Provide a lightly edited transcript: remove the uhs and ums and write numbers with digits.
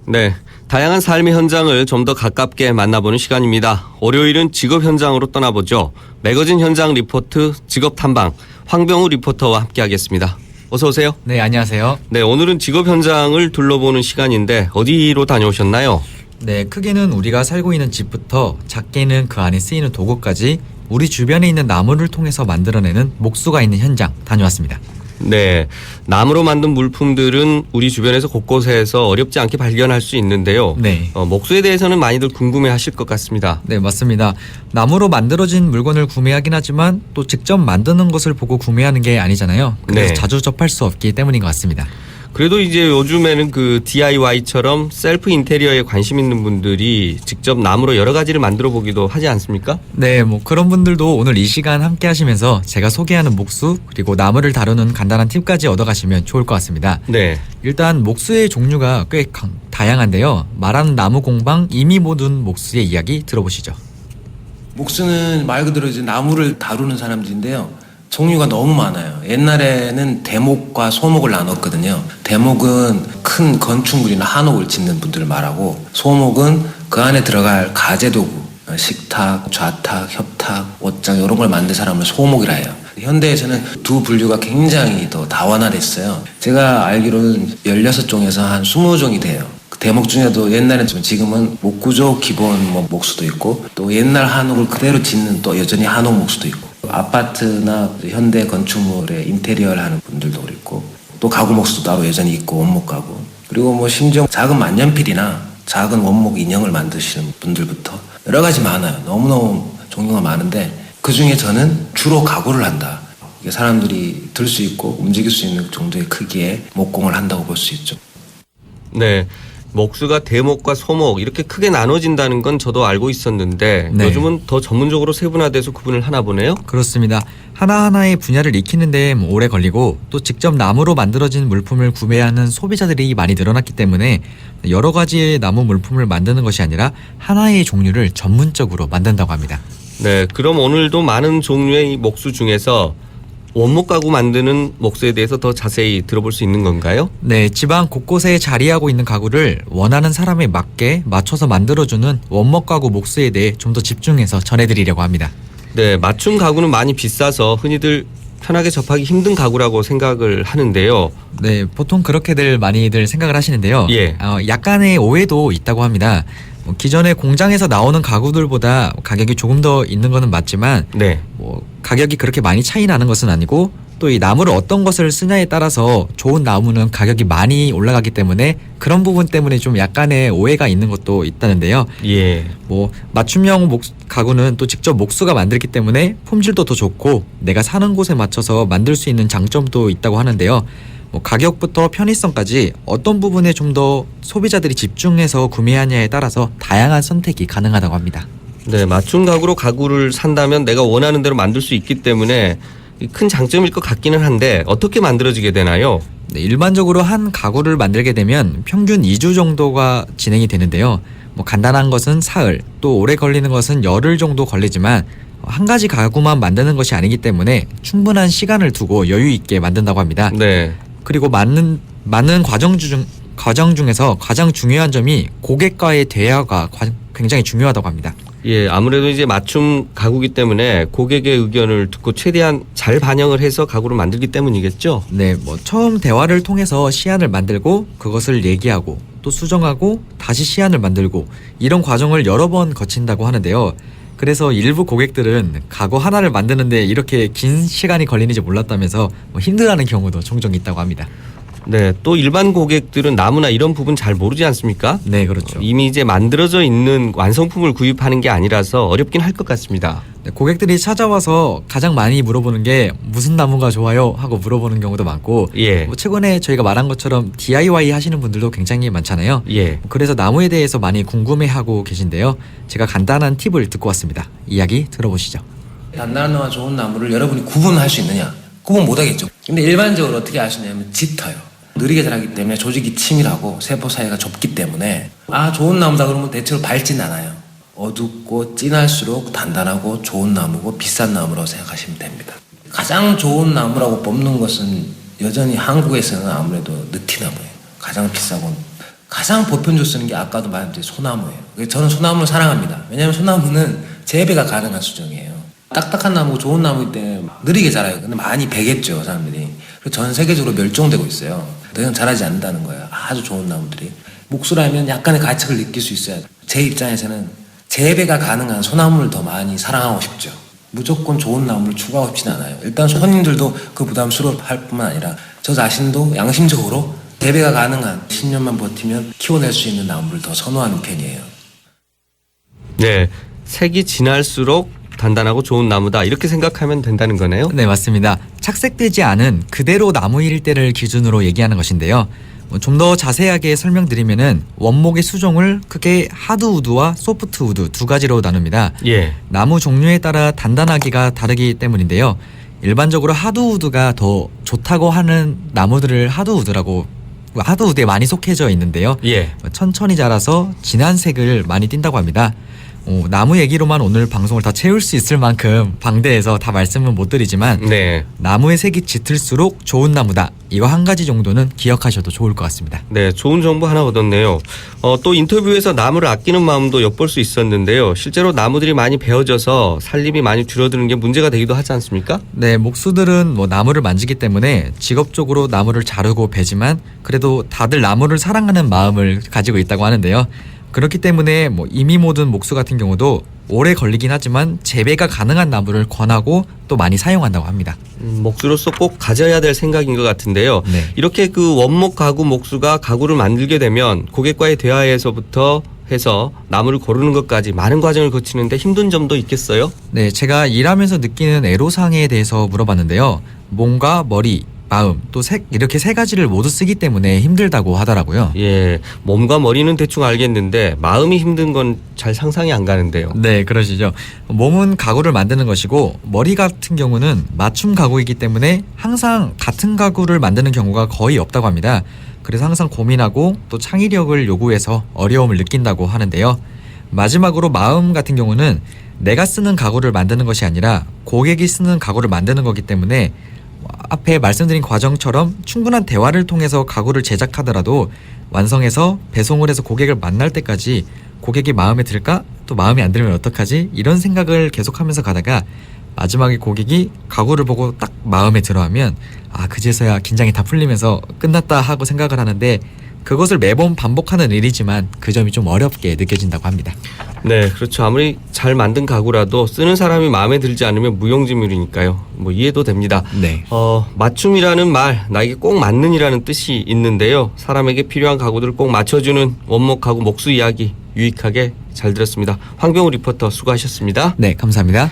네, 다양한 삶의 현장을 좀 더 가깝게 만나보는 시간입니다. 월요일은 직업 현장으로 떠나보죠. 매거진 현장 리포트 직업 탐방 황병우 리포터와 함께하겠습니다. 어서 오세요. 네, 안녕하세요. 네, 오늘은 직업 현장을 둘러보는 시간인데 어디로 다녀오셨나요? 네, 크게는 우리가 살고 있는 집부터 작게는 그 안에 쓰이는 도구까지 우리 주변에 있는 나무를 통해서 만들어내는 목수가 있는 현장 다녀왔습니다. 네, 나무로 만든 물품들은 우리 주변에서 곳곳에서 어렵지 않게 발견할 수 있는데요. 네. 목수에 대해서는 많이들 궁금해하실 것 같습니다. 네, 맞습니다. 나무로 만들어진 물건을 구매하긴 하지만 또 직접 만드는 것을 보고 구매하는 게 아니잖아요. 그래서 네. 자주 접할 수 없기 때문인 것 같습니다. 그래도 이제 요즘에는 그 DIY처럼 셀프 인테리어에 관심 있는 분들이 직접 나무로 여러 가지를 만들어 보기도 하지 않습니까? 네, 그런 분들도 오늘 이 시간 함께 하시면서 제가 소개하는 목수 그리고 나무를 다루는 간단한 팁까지 얻어가시면 좋을 것 같습니다. 네. 일단 목수의 종류가 꽤 다양한데요. 말하는 나무 공방 이미 모든 목수의 이야기 들어보시죠. 목수는 말 그대로 이제 나무를 다루는 사람들인데요. 종류가 너무 많아요. 옛날에는 대목과 소목을 나눴거든요. 대목은 큰 건축물이나 한옥을 짓는 분들을 말하고, 소목은 그 안에 들어갈 가재도구, 식탁, 좌탁, 협탁, 옷장 이런 걸 만든 사람을 소목이라 해요. 현대에서는 두 분류가 굉장히 더 다원화됐어요. 제가 알기로는 16종에서 한 20종이 돼요. 대목 중에도 옛날엔 지금은 목구조 기본 목수도 있고, 또 옛날 한옥을 그대로 짓는 또 여전히 한옥 목수도 있고, 아파트나 현대 건축물의 인테리어를 하는 분들도 있고, 또 가구 목수도 따로 여전히 있고, 원목 가구, 그리고 심지어 작은 만년필이나 작은 원목 인형을 만드시는 분들부터 여러 가지 많아요. 너무너무 종류가 많은데 그 중에 저는 주로 가구를 한다. 이게 사람들이 들 수 있고 움직일 수 있는 정도의 크기의 목공을 한다고 볼 수 있죠. 네. 목수가 대목과 소목 이렇게 크게 나눠진다는 건 저도 알고 있었는데 네. 요즘은 더 전문적으로 세분화돼서 구분을 하나 보네요. 그렇습니다. 하나하나의 분야를 익히는데 오래 걸리고 또 직접 나무로 만들어진 물품을 구매하는 소비자들이 많이 늘어났기 때문에 여러 가지의 나무 물품을 만드는 것이 아니라 하나의 종류를 전문적으로 만든다고 합니다. 네, 그럼 오늘도 많은 종류의 이 목수 중에서 원목 가구 만드는 목수에 대해서 더 자세히 들어볼 수 있는 건가요? 네, 집안 곳곳에 자리하고 있는 가구를 원하는 사람에 맞게 맞춰서 만들어주는 원목 가구 목수에 대해 좀 더 집중해서 전해드리려고 합니다. 네, 맞춤 가구는 많이 비싸서 흔히들 편하게 접하기 힘든 가구라고 생각을 하는데요. 네, 보통 그렇게들 많이들 생각을 하시는데요. 예. 약간의 오해도 있다고 합니다. 기존의 공장에서 나오는 가구들보다 가격이 조금 더 있는 것은 맞지만 네. 가격이 그렇게 많이 차이 나는 것은 아니고 또 이 나무를 어떤 것을 쓰냐에 따라서 좋은 나무는 가격이 많이 올라가기 때문에 그런 부분 때문에 좀 약간의 오해가 있는 것도 있다는데요. 예. 맞춤형 가구는 또 직접 목수가 만들기 때문에 품질도 더 좋고 내가 사는 곳에 맞춰서 만들 수 있는 장점도 있다고 하는데요. 가격부터 편의성까지 어떤 부분에 좀 더 소비자들이 집중해서 구매하냐에 따라서 다양한 선택이 가능하다고 합니다. 네, 맞춤 가구로 가구를 산다면 내가 원하는 대로 만들 수 있기 때문에 큰 장점일 것 같기는 한데 어떻게 만들어지게 되나요? 네, 일반적으로 한 가구를 만들게 되면 평균 2주 정도가 진행이 되는데요. 간단한 것은 사흘, 또 오래 걸리는 것은 열흘 정도 걸리지만 한 가지 가구만 만드는 것이 아니기 때문에 충분한 시간을 두고 여유 있게 만든다고 합니다. 네. 그리고 많은 과정 중에서 가장 중요한 점이 고객과의 대화가 굉장히 중요하다고 합니다. 예, 아무래도 이제 맞춤 가구기 때문에 고객의 의견을 듣고 최대한 잘 반영을 해서 가구를 만들기 때문이겠죠? 네, 처음 대화를 통해서 시안을 만들고 그것을 얘기하고 또 수정하고 다시 시안을 만들고 이런 과정을 여러 번 거친다고 하는데요. 그래서 일부 고객들은 가구 하나를 만드는데 이렇게 긴 시간이 걸리는지 몰랐다면서 힘들어하는 경우도 종종 있다고 합니다. 네, 또 일반 고객들은 나무나 이런 부분 잘 모르지 않습니까? 네, 그렇죠. 이미 이제 만들어져 있는 완성품을 구입하는 게 아니라서 어렵긴 할 것 같습니다. 네, 고객들이 찾아와서 가장 많이 물어보는 게 무슨 나무가 좋아요? 하고 물어보는 경우도 많고 예. 최근에 저희가 말한 것처럼 DIY 하시는 분들도 굉장히 많잖아요. 예. 그래서 나무에 대해서 많이 궁금해하고 계신데요. 제가 간단한 팁을 듣고 왔습니다. 이야기 들어보시죠. 단단한 좋은 나무를 여러분이 구분할 수 있느냐? 구분 못하겠죠. 근데 일반적으로 어떻게 아시냐면 짙어요. 느리게 자라기 때문에 조직이 치밀하고 세포 사이가 좁기 때문에 좋은 나무다 그러면 대체로 밝진 않아요. 어둡고 진할수록 단단하고 좋은 나무고 비싼 나무라고 생각하시면 됩니다. 가장 좋은 나무라고 뽑는 것은 여전히 한국에서는 아무래도 느티나무예요. 가장 비싸고 가장 보편적으로 쓰는 게 아까도 말했듯이 소나무예요. 저는 소나무를 사랑합니다. 왜냐하면 소나무는 재배가 가능한 수종이에요. 딱딱한 나무, 좋은 나무일 때 느리게 자라요. 근데 많이 베겠죠, 사람들이. 그래서 전 세계적으로 멸종되고 있어요. 더 이상 자라지 않는다는 거예요. 아주 좋은 나무들이. 목수라면 약간의 가책을 느낄 수 있어야 돼요. 제 입장에서는 재배가 가능한 소나무를 더 많이 사랑하고 싶죠. 무조건 좋은 나무를 추구하고 싶진 않아요. 일단 손님들도 그 부담스러워할 뿐만 아니라 저 자신도 양심적으로 재배가 가능한 10년만 버티면 키워낼 수 있는 나무를 더 선호하는 편이에요. 네, 색이 진할수록 단단하고 좋은 나무다 이렇게 생각하면 된다는 거네요. 네, 맞습니다. 착색되지 않은 그대로 나무 일대를 기준으로 얘기하는 것인데요. 좀 더 자세하게 설명드리면은 원목의 수종을 크게 하드우드와 소프트우드 두 가지로 나눕니다. 예. 나무 종류에 따라 단단하기가 다르기 때문인데요. 일반적으로 하드우드가 더 좋다고 하는 나무들을 하드우드에 많이 속해져 있는데요. 예. 천천히 자라서 진한 색을 많이 띈다고 합니다. 나무 얘기로만 오늘 방송을 다 채울 수 있을 만큼 방대해서 다 말씀은 못 드리지만 네. 나무의 색이 짙을수록 좋은 나무다. 이거 한 가지 정도는 기억하셔도 좋을 것 같습니다. 네, 좋은 정보 하나 얻었네요. 또 인터뷰에서 나무를 아끼는 마음도 엿볼 수 있었는데요. 실제로 나무들이 많이 베어져서 살림이 많이 줄어드는 게 문제가 되기도 하지 않습니까? 네, 목수들은 나무를 만지기 때문에 직업적으로 나무를 자르고 베지만 그래도 다들 나무를 사랑하는 마음을 가지고 있다고 하는데요. 그렇기 때문에 이미 모든 목수 같은 경우도 오래 걸리긴 하지만 재배가 가능한 나무를 권하고 또 많이 사용한다고 합니다. 목수로서 꼭 가져야 될 생각인 것 같은데요. 네. 이렇게 그 원목 가구 목수가 가구를 만들게 되면 고객과의 대화에서부터 해서 나무를 고르는 것까지 많은 과정을 거치는데 힘든 점도 있겠어요? 네, 제가 일하면서 느끼는 애로사항에 대해서 물어봤는데요. 몸과 머리, 마음, 또 색 이렇게 세 가지를 모두 쓰기 때문에 힘들다고 하더라고요. 예, 몸과 머리는 대충 알겠는데 마음이 힘든 건 잘 상상이 안 가는데요. 네, 그러시죠. 몸은 가구를 만드는 것이고 머리 같은 경우는 맞춤 가구이기 때문에 항상 같은 가구를 만드는 경우가 거의 없다고 합니다. 그래서 항상 고민하고 또 창의력을 요구해서 어려움을 느낀다고 하는데요. 마지막으로 마음 같은 경우는 내가 쓰는 가구를 만드는 것이 아니라 고객이 쓰는 가구를 만드는 거기 때문에 앞에 말씀드린 과정처럼 충분한 대화를 통해서 가구를 제작하더라도 완성해서 배송을 해서 고객을 만날 때까지 고객이 마음에 들까? 또 마음에 안 들면 어떡하지? 이런 생각을 계속하면서 가다가 마지막에 고객이 가구를 보고 딱 마음에 들어하면 그제서야 긴장이 다 풀리면서 끝났다 하고 생각을 하는데 그것을 매번 반복하는 일이지만 그 점이 좀 어렵게 느껴진다고 합니다. 네, 그렇죠. 아무리 잘 만든 가구라도 쓰는 사람이 마음에 들지 않으면 무용지물이니까요. 이해도 됩니다. 네. 맞춤이라는 말, 나에게 꼭 맞는이라는 뜻이 있는데요. 사람에게 필요한 가구들을 꼭 맞춰주는 원목 가구 목수 이야기 유익하게 잘 들었습니다. 황병우 리포터 수고하셨습니다. 네, 감사합니다.